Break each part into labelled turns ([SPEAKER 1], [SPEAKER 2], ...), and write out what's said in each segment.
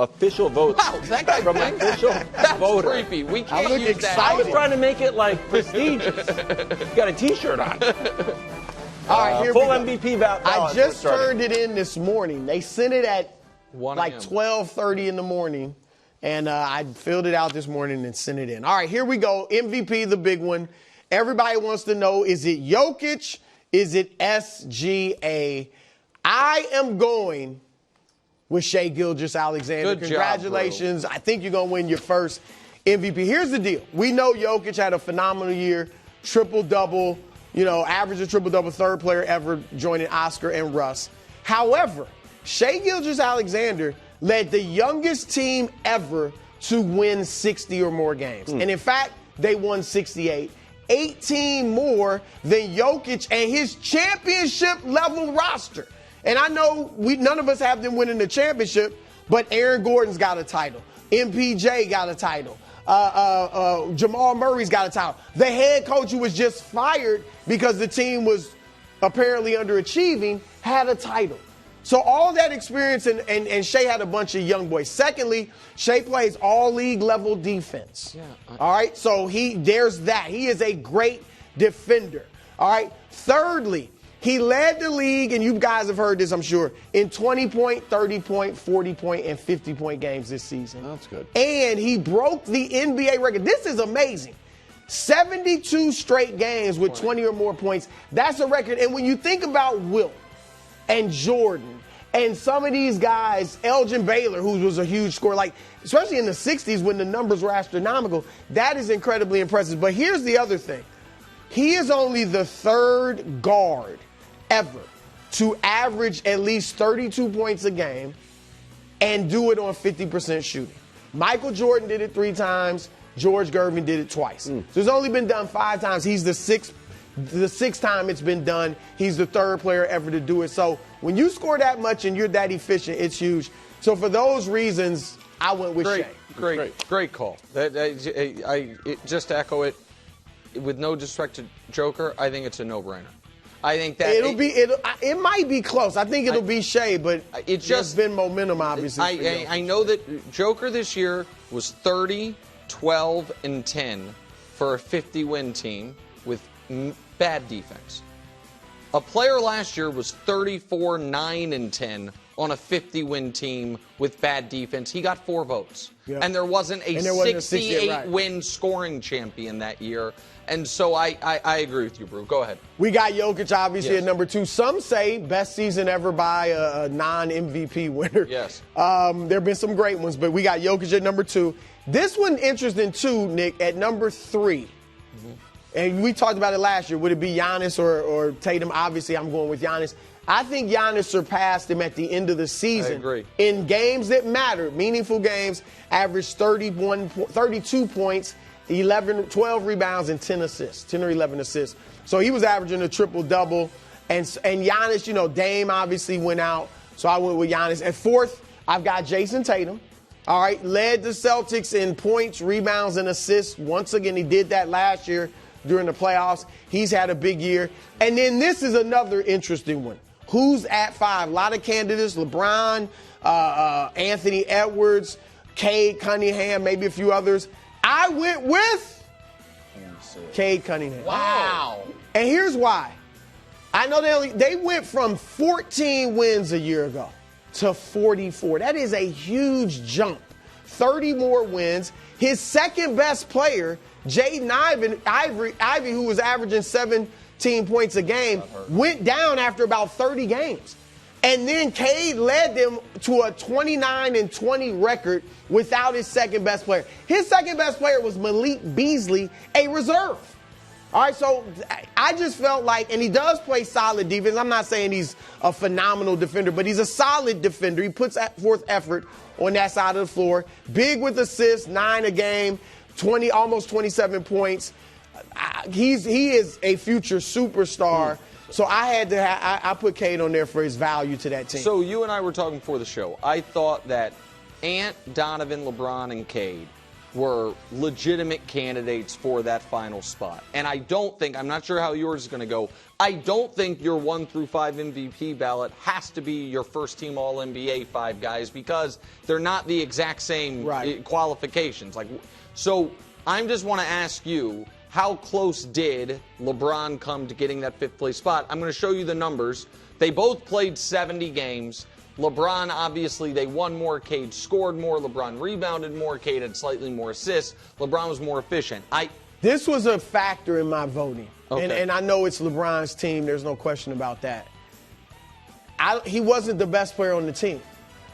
[SPEAKER 1] official votes.
[SPEAKER 2] Wow, that guy
[SPEAKER 1] from an official voter.
[SPEAKER 2] That's creepy. We can't use that.
[SPEAKER 1] I was trying to make it like prestigious. You got a T-shirt on.
[SPEAKER 3] All right, here
[SPEAKER 1] full
[SPEAKER 3] we go.
[SPEAKER 1] MVP ballot.
[SPEAKER 3] I just turned it in this morning. They sent it at like 12:30 in the morning, and I filled it out this morning and sent it in. All right, here we go. MVP, the big one. Everybody wants to know, is it Jokic? Is it SGA? I am going with Shai Gilgeous-Alexander. Congratulations.
[SPEAKER 2] Job,
[SPEAKER 3] I think you're going to win your first MVP. Here's the deal. We know Jokic had a phenomenal year, triple-double, average a triple-double, third player ever joining Oscar and Russ. However, Shai Gilgeous-Alexander led the youngest team ever to win 60 or more games. And in fact, they won 68. 18 more than Jokic and his championship-level roster. And I know none of us have them winning the championship, but Aaron Gordon's got a title. MPJ got a title. Jamal Murray's got a title. The head coach who was just fired because the team was apparently underachieving had a title. So all that experience, and Shai had a bunch of young boys. Secondly, Shai plays all league level defense. All right, so there's that. He is a great defender. All right. Thirdly, he led the league, and you guys have heard this, I'm sure, in 20-point, 30-point, 40-point, and 50-point games this season.
[SPEAKER 1] That's good.
[SPEAKER 3] And he broke the NBA record. This is amazing. 72 straight games with 20 or more points. That's a record. And when you think about Wilt and Jordan and some of these guys, Elgin Baylor, who was a huge scorer, like especially in the 60s when the numbers were astronomical, that is incredibly impressive. But here's the other thing. He is only the third guard ever to average at least 32 points a game and do it on 50% shooting. Michael Jordan did it 3 times. George Gervin did it twice. So it's only been done 5 times. He's the sixth time it's been done. He's the third player ever to do it. So when you score that much and you're that efficient, it's huge. So for those reasons, I went with Shai.
[SPEAKER 2] Great call. Just to echo it, with no disrespect to Joker, I think it's a no-brainer. I think that
[SPEAKER 3] it might be close. I think it'll be Shai, but it's just been momentum, obviously.
[SPEAKER 2] I know that Joker this year was 30, 12, and 10 for a 50-win team with bad defense. A player last year was 34, 9, and 10 on a 50-win team with bad defense. He got 4 votes. Yep. And there wasn't a 68-win scoring champion that year. And so I agree with you, Brou. Go ahead.
[SPEAKER 3] We got Jokic, obviously, at number 2. Some say best season ever by a non-MVP winner.
[SPEAKER 2] Yes.
[SPEAKER 3] There have been some great ones, but we got Jokic at number 2. This one interesting, too, Nick, at number 3. And we talked about it last year. Would it be Giannis or Tatum? Obviously, I'm going with Giannis. I think Giannis surpassed him at the end of the season.
[SPEAKER 2] I agree.
[SPEAKER 3] In games that mattered, meaningful games, averaged 32 points, 12 rebounds, and 10 assists, 10 or 11 assists. So he was averaging a triple-double. And Giannis, Dame obviously went out, so I went with Giannis. At 4th, I've got Jason Tatum. All right, led the Celtics in points, rebounds, and assists. Once again, he did that last year during the playoffs. He's had a big year. And then this is another interesting one. Who's at 5? A lot of candidates: LeBron, Anthony Edwards, Cade Cunningham, maybe a few others. I went with Cade Cunningham.
[SPEAKER 2] Wow.
[SPEAKER 3] And here's why. I know they went from 14 wins a year ago to 44. That is a huge jump. 30 more wins. His second best player, Jaden Ivey, who was averaging 17 points a game, went down after about 30 games. And then Cade led them to a 29-20 record without his second best player. His second best player was Malik Beasley, a reserve. All right, so I just felt like, and he does play solid defense. I'm not saying he's a phenomenal defender, but he's a solid defender. He puts forth effort on that side of the floor. Big with assists, 9 a game, almost 27 points. He is a future superstar. So I put Cade on there for his value to that team.
[SPEAKER 2] So you and I were talking before the show. I thought that Ant, Donovan, LeBron, and Cade were legitimate candidates for that final spot. And I don't think, I'm not sure how yours is going to go, I don't think your 1 through 5 MVP ballot has to be your first team All-NBA 5 guys, because they're not the exact same qualifications. So I just want to ask you, how close did LeBron come to getting that 5th place spot? I'm going to show you the numbers. They both played 70 games. LeBron, obviously, they won more. Cade scored more. LeBron rebounded more. Cade had slightly more assists. LeBron was more efficient.
[SPEAKER 3] This was a factor in my voting.
[SPEAKER 2] Okay.
[SPEAKER 3] And I know it's LeBron's team. There's no question about that. He wasn't the best player on the team.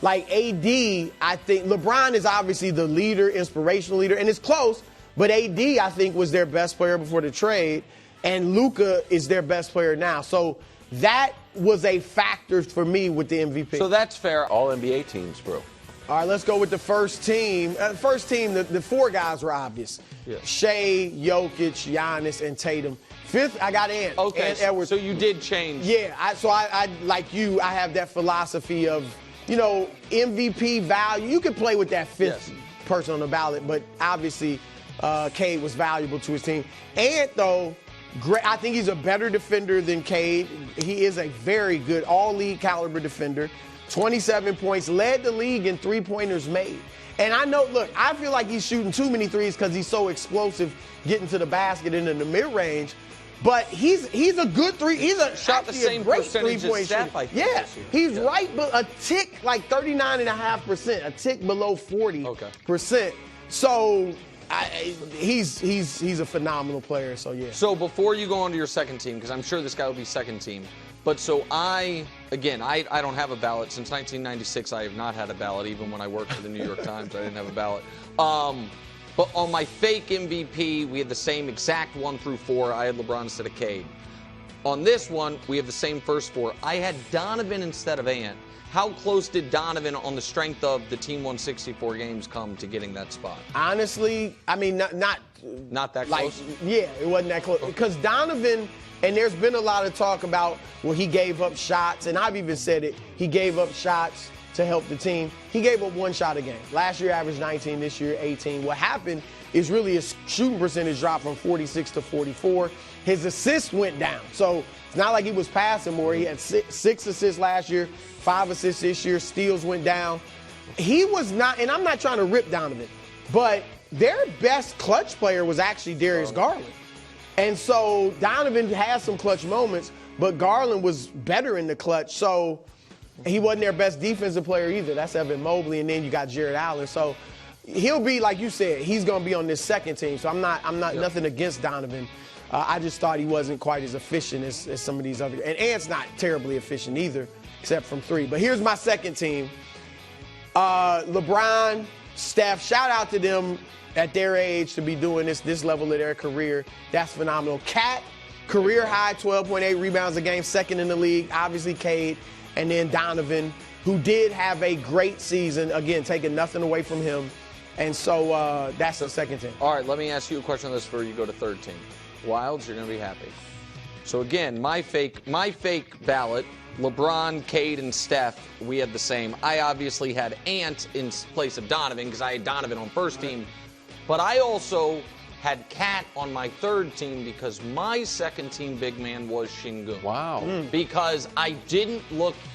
[SPEAKER 3] Like AD, I think LeBron is obviously the leader, inspirational leader, and it's close. But AD, I think, was their best player before the trade, and Luka is their best player now. So that was a factor for me with the MVP.
[SPEAKER 2] So that's fair.
[SPEAKER 1] All NBA teams, bro.
[SPEAKER 3] All right, let's go with the first team. The 4 guys were obvious.
[SPEAKER 2] Yeah.
[SPEAKER 3] Shea, Jokic, Giannis, and Tatum. 5th, I got Ant.
[SPEAKER 2] Okay,
[SPEAKER 3] Ant Edwards.
[SPEAKER 2] so you did change.
[SPEAKER 3] Yeah, I like you, I have that philosophy of, MVP value. You can play with that 5th person on the ballot, but obviously Cade was valuable to his team. Ant, though, great. I think he's a better defender than Cade. He is a very good all-league caliber defender. 27 points, led the league in three-pointers made. And I know, look, I feel like he's shooting too many threes because he's so explosive getting to the basket and in the mid-range. But he's a good three. He's
[SPEAKER 2] shot the same
[SPEAKER 3] great
[SPEAKER 2] percentage
[SPEAKER 3] three-point
[SPEAKER 2] as Steph,
[SPEAKER 3] shooter.
[SPEAKER 2] I think, this year.
[SPEAKER 3] He's right, but a tick like 39.5%, a tick below 40%. So he's a phenomenal player. So yeah.
[SPEAKER 2] So before you go on to your second team, because I'm sure this guy will be second team. But so I don't have a ballot. Since 1996, I have not had a ballot. Even when I worked for the New York Times, I didn't have a ballot. But on my fake MVP, we had the same exact 1 through 4. I had LeBron instead of Cade. On this one, we have the same first 4. I had Donovan instead of Ant. How close did Donovan, on the strength of the team won 64 games, come to getting that spot?
[SPEAKER 3] Honestly, I mean, not
[SPEAKER 2] that
[SPEAKER 3] like,
[SPEAKER 2] close?
[SPEAKER 3] Yeah, it wasn't that close. Because Donovan, and there's been a lot of talk about, well, he gave up shots, and I've even said it, he gave up shots to help the team. He gave up 1 shot a game. Last year averaged 19, this year 18. What happened is really his shooting percentage dropped from 46 to 44. His assists went down. So it's not like he was passing more. He had 6 assists last year, 5 assists this year. Steals went down. He was not, and I'm not trying to rip Donovan, but their best clutch player was actually Darius Garland. And so Donovan had some clutch moments, but Garland was better in the clutch. So he wasn't their best defensive player either. That's Evan Mobley, and then you got Jared Allen. So he'll be, like you said, he's going to be on this second team. So I'm not nothing against Donovan. I just thought he wasn't quite as efficient as some of these other. And Ant's not terribly efficient either, except from 3. But here's my second team. LeBron, Steph, shout out to them at their age to be doing this level of their career. That's phenomenal. Cat, career high 12.8 rebounds a game, second in the league. Obviously Cade. And then Donovan, who did have a great season, again, taking nothing away from him. And so that's the second team.
[SPEAKER 2] All right, let me ask you a question on this before you go to third team. Wilds, you're going to be happy. So again, my fake ballot, LeBron, Cade, and Steph, we had the same. I obviously had Ant in place of Donovan because I had Donovan on first team. But I also had Cat on my third team because my second team big man was Şengün.
[SPEAKER 1] Wow.
[SPEAKER 2] Because I didn't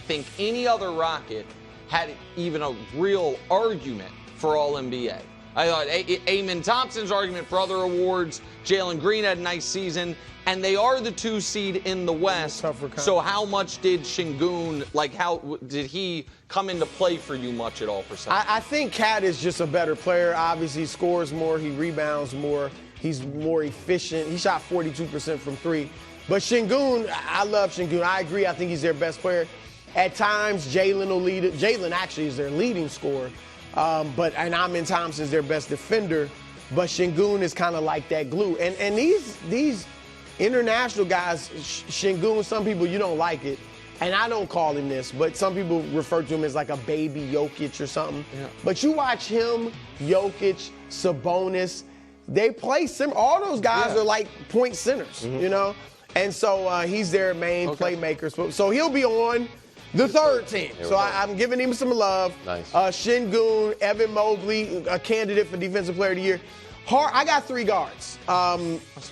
[SPEAKER 2] think any other Rocket had even a real argument for All-NBA. I thought Amen Thompson's argument for other awards, Jalen Green had a nice season, and they are the 2 seed in the West. So how much did Şengün, how did he come into play for you much at all for some?
[SPEAKER 3] I think Cat is just a better player. Obviously, he scores more, he rebounds more, he's more efficient. He shot 42% from 3. But Şengün, I love Şengün. I agree, I think he's their best player. At times, Jalen will lead it. Jalen actually is their leading scorer. And Amen Thompson's their best defender. But Şengün is kind of like that glue. And these international guys, Şengün, some people, you don't like it. And I don't call him this, but some people refer to him as like a baby Jokic or something. Yeah. But you watch him, Jokic, Sabonis, they play all those guys are like point centers, you know? And so he's their main playmaker. So he'll be on. The third team.
[SPEAKER 4] Here we
[SPEAKER 3] So
[SPEAKER 4] go.
[SPEAKER 3] I'm giving him some love.
[SPEAKER 4] Nice.
[SPEAKER 3] Şengün, Evan Mobley, a candidate for Defensive Player of the Year. I got 3 guards.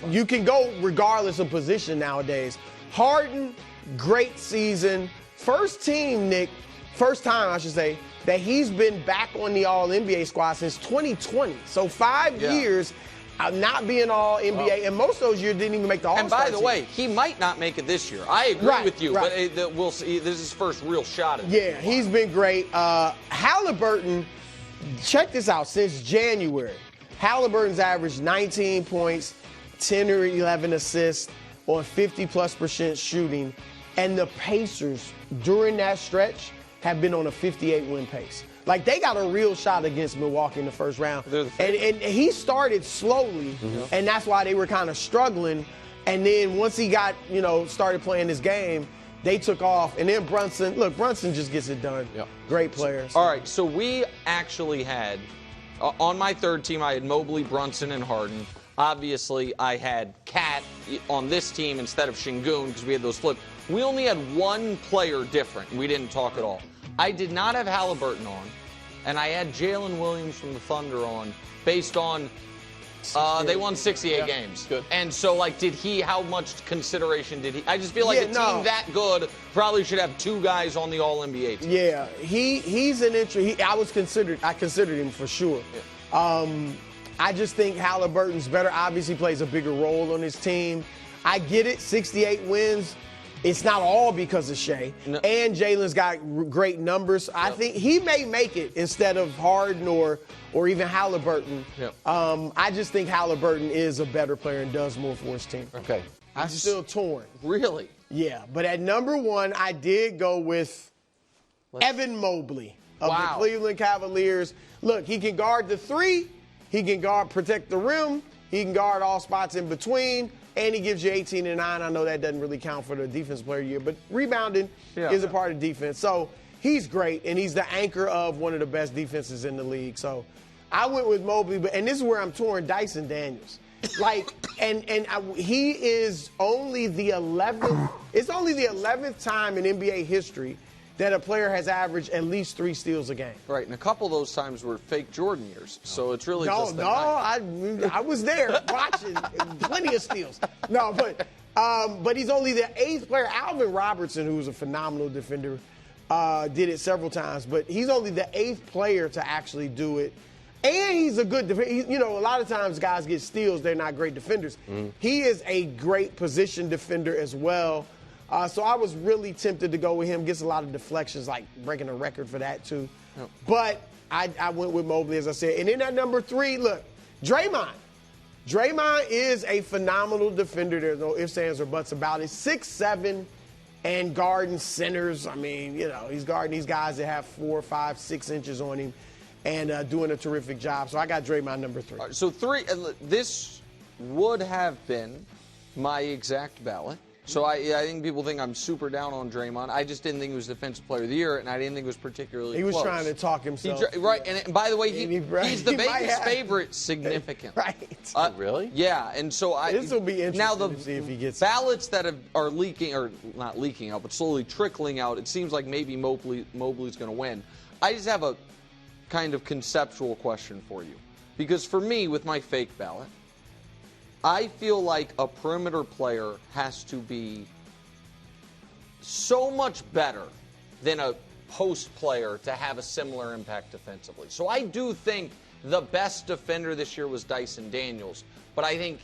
[SPEAKER 3] You can go regardless of position nowadays. Harden, great season. First time, I should say, that he's been back on the All-NBA squad since 2020. So 5 years not being All-NBA, and most of those years didn't even make the All-Star
[SPEAKER 2] And by the
[SPEAKER 3] team.
[SPEAKER 2] way, he might not make it this year. I agree with you, but we'll see. This is his first real shot at it.
[SPEAKER 3] Yeah, he's been great. Halliburton, check this out, since January, Halliburton's averaged 19 points, 10 or 11 assists on 50+% shooting, and the Pacers, during that stretch, have been on a 58-win pace. Like, they got a real shot against Milwaukee in the first round. And he started slowly, and that's why they were kind of struggling. And then once he got, started playing this game, they took off. And then Brunson just gets it done. Yep. Great player.
[SPEAKER 2] All right, so we actually had, on my third team, I had Mobley, Brunson, and Harden. Obviously, I had Cat on this team instead of Şengün because we had those flips. We only had one player different. We didn't talk at all. I did not have Halliburton on, and I had Jalen Williams from the Thunder on based on they won 68 games. Good. And so, how much consideration did he? I just feel like a team that good probably should have 2 guys on the All-NBA team.
[SPEAKER 3] Yeah, he's an entry. I considered him for sure. Yeah. I just think Halliburton's better. Obviously plays a bigger role on his team. I get it, 68 wins. It's not all because of Shea. No. And Jalen's got great numbers. Yep. I think he may make it instead of Harden or even Halliburton. Yep. I just think Halliburton is a better player and does more for his team.
[SPEAKER 4] Okay.
[SPEAKER 3] I'm still torn.
[SPEAKER 2] Really?
[SPEAKER 3] Yeah. But at number 1, I did go with Evan Mobley of the Cleveland Cavaliers. Look, he can guard the 3. He can protect the rim. He can guard all spots in between. And he gives you 18 and 9. I know that doesn't really count for the Defensive Player of the Year, but rebounding is a part of defense. So he's great, and he's the anchor of one of the best defenses in the league. So I went with Mobley, and this is where I'm torn, Dyson Daniels. He is only the 11th. It's only the 11th time in NBA history that a player has averaged at least 3 steals a game.
[SPEAKER 2] Right, and a couple of those times were fake Jordan years, so it's really just
[SPEAKER 3] I was there watching plenty of steals. No, but he's only the 8th player. Alvin Robertson, who's a phenomenal defender, did it several times, but he's only the 8th player to actually do it. And he's a good defender. A lot of times guys get steals, they're not great defenders. He is a great position defender as well. So I was really tempted to go with him. Gets a lot of deflections, like breaking a record for that too. Yep. But I went with Mobley, as I said. And then at number 3, look, Draymond. Draymond is a phenomenal defender. There's no ifs, ands, or buts about it. 6'7", and guarding centers. I mean, he's guarding these guys that have 4, 5, 6 inches on him and doing a terrific job. So I got Draymond number 3.
[SPEAKER 2] Right, so 3, this would have been my exact ballot. So I think people think I'm super down on Draymond. I just didn't think he was Defensive Player of the Year, and I didn't think it was particularly
[SPEAKER 3] He was
[SPEAKER 2] close.
[SPEAKER 3] trying to talk himself.
[SPEAKER 2] Right, and by the way, he's the Vegas favorite significantly.
[SPEAKER 3] Right.
[SPEAKER 4] Really?
[SPEAKER 2] Yeah, and so
[SPEAKER 3] this will be interesting
[SPEAKER 2] now the
[SPEAKER 3] to see if he gets
[SPEAKER 2] ballots that are leaking, or not leaking out, but slowly trickling out, it seems like maybe Mobley's going to win. I just have a kind of conceptual question for you. Because for me, with my fake ballot, I feel like a perimeter player has to be so much better than a post player to have a similar impact defensively. So I do think the best defender this year was Dyson Daniels, but I think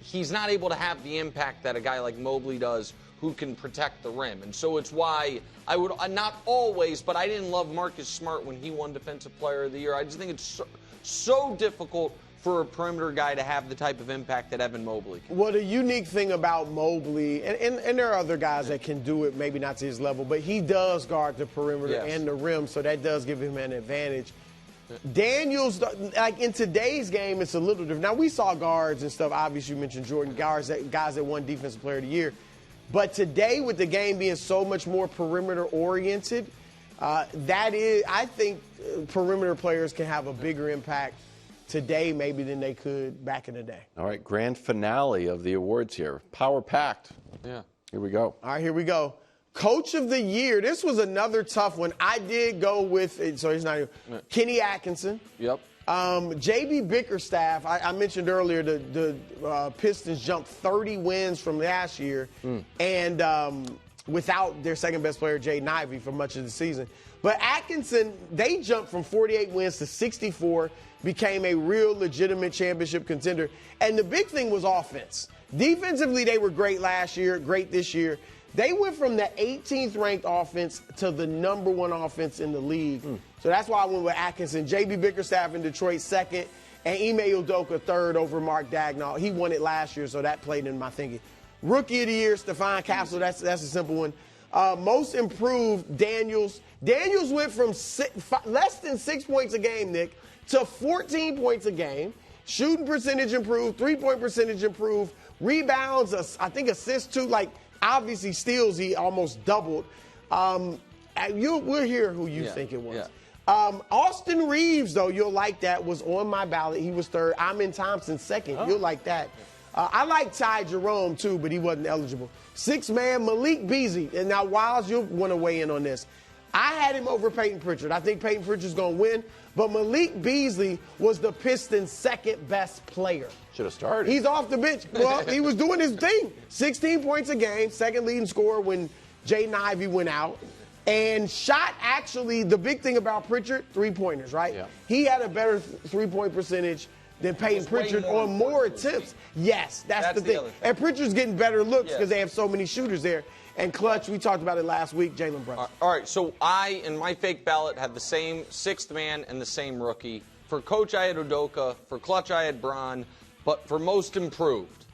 [SPEAKER 2] he's not able to have the impact that a guy like Mobley does who can protect the rim. And so it's why I would, not always, but I didn't love Marcus Smart when he won Defensive Player of the Year. I just think it's so difficult for a perimeter guy to have the type of impact that Evan Mobley can.
[SPEAKER 3] Well, the unique thing about Mobley, and there are other guys that can do it, maybe not to his level, but he does guard the perimeter and the rim, so that does give him an advantage. Daniels, like in today's game, it's a little different. Now, we saw guards and stuff. Obviously, you mentioned Jordan, guys that won Defensive Player of the Year. But today, with the game being so much more perimeter-oriented, I think perimeter players can have a bigger impact today maybe than they could back in the day.
[SPEAKER 4] All right, grand finale of the awards here. Power packed.
[SPEAKER 2] Yeah.
[SPEAKER 4] Here we go.
[SPEAKER 3] All right, here we go. Coach of the year, this was another tough one. I did go with, so he's not here, Kenny Atkinson.
[SPEAKER 2] Yep.
[SPEAKER 3] JB Bickerstaff, I mentioned earlier the Pistons jumped 30 wins from last year and without their second best player, Jaden Ivey, for much of the season. But Atkinson, they jumped from 48 wins to 64, became a real legitimate championship contender. And the big thing was offense. Defensively, they were great last year, great this year. They went from the 18th ranked offense to the #1 offense in the league. So that's why I went with Atkinson. JB Bickerstaff in Detroit second, and Ime Udoka third over Mark Dagnall. He won it last year, so that played in my thinking. Rookie of the year, Stephon Castle. That's a simple one. Most improved, Daniels. Daniels went from less than 6 points a game, Nick, to 14 points a game. Shooting percentage improved, three-point percentage improved, rebounds, I think assists too. Like, obviously steals, he almost doubled. We'll hear who you think it was.
[SPEAKER 2] Yeah.
[SPEAKER 3] Austin Reeves, though, you'll like that, was on my ballot. He was third. Amin Thompson second. You'll like that. I like Ty Jerome, too, but he wasn't eligible. Sixth man, Malik Beasley. And now, Wiles, you'll want to weigh in on this. I had him over Peyton Pritchard. I think Peyton Pritchard's going to win. But Malik Beasley was the Pistons' second best player.
[SPEAKER 1] Should have started.
[SPEAKER 3] He's off the bench. Well, he was doing his thing. 16 points a game, second leading scorer when Jaden Ivey went out. And shot, actually, the big thing about Pritchard, three-pointers, right?
[SPEAKER 1] Yeah.
[SPEAKER 3] He had a better three-point percentage than Peyton Pritchard on more attempts. Yes, that's the thing. And Pritchard's getting better looks because they have so many shooters there. And clutch, we talked about it last week, Jalen Brunson.
[SPEAKER 2] All right, so I, in my fake ballot, had the same sixth man and the same rookie. For coach, I had Udoka. For clutch, I had Bron. But for most improved,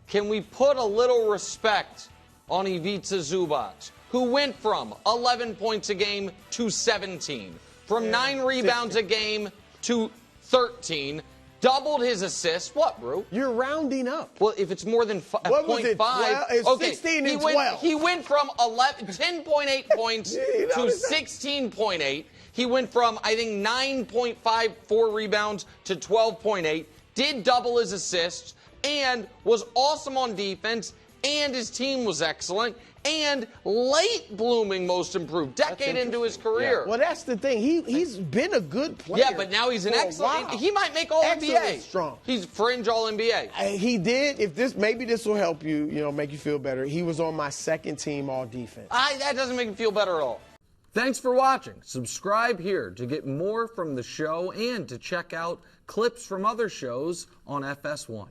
[SPEAKER 2] can we put a little respect on Ivica Zubac, who went from 11 points a game to 17, from 9 rebounds
[SPEAKER 3] 16.
[SPEAKER 2] a game to 13, doubled his assists. What, Brou?
[SPEAKER 3] You're rounding up.
[SPEAKER 2] Well, if it's more than 0.5.
[SPEAKER 3] What was it, 12? It's 16 and 12.
[SPEAKER 2] He went from 10.8 points to 16.8. He went from, I think, 9.54 rebounds to 12.8, did double his assists, and was awesome on defense, and his team was excellent, and late blooming most improved, decade into his career.
[SPEAKER 3] Well, that's the thing. He's been a good player.
[SPEAKER 2] Yeah, but now he's an excellent. He might make All-NBA.
[SPEAKER 3] Excellent, strong.
[SPEAKER 2] He's fringe All-NBA.
[SPEAKER 3] He did. Maybe this will help you, make you feel better. He was on my second team all defense.
[SPEAKER 2] That doesn't make me feel better at all. Thanks for watching. Subscribe here to get more from the show and to check out clips from other shows on FS1.